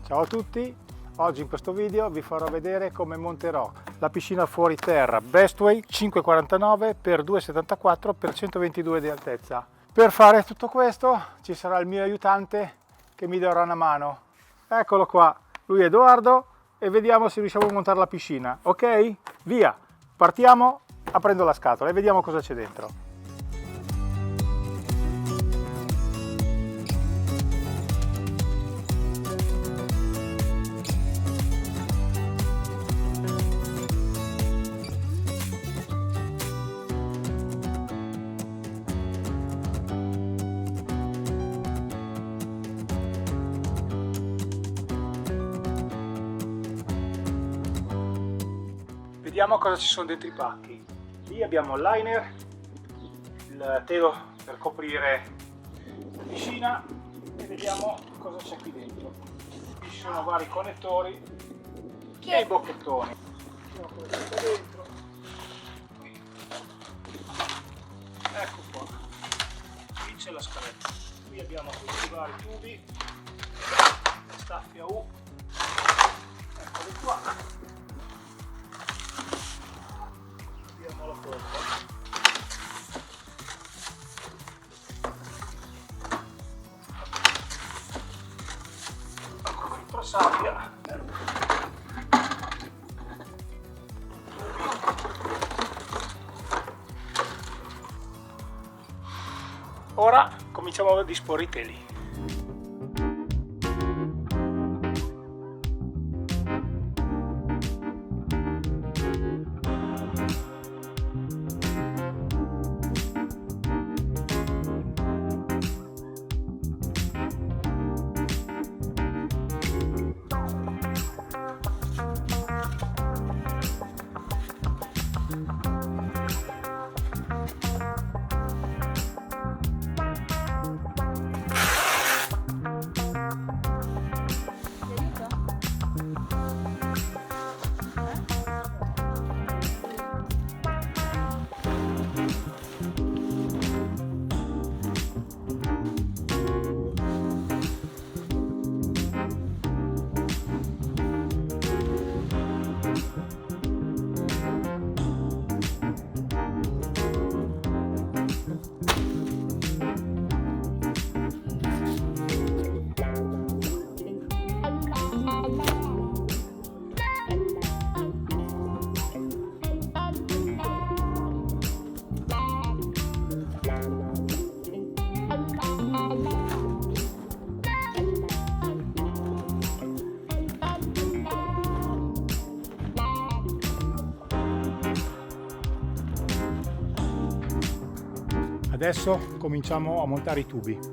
Ciao a tutti, oggi in questo video vi farò vedere come monterò la piscina fuori terra Bestway 549 x 274 x 122 di altezza. Per fare tutto questo ci sarà il mio aiutante che mi darà una mano. Eccolo qua, lui è Edoardo e vediamo se riusciamo a montare la piscina. Ok? Via! Partiamo aprendo la scatola e vediamo cosa c'è dentro. Vediamo cosa ci sono dentro i pacchi. Lì abbiamo il liner, il telo per coprire la piscina e vediamo cosa c'è qui dentro. Qui ci sono vari connettori e i bocchettoni. Vediamo cosa c'è dentro. Ecco qua. Qui c'è la scaletta. Qui abbiamo tutti i vari tubi, le staffe a U. Eccoli qua. La pompa. Filtro sabbia. Ora cominciamo a disporre i teli. Adesso cominciamo a montare i tubi.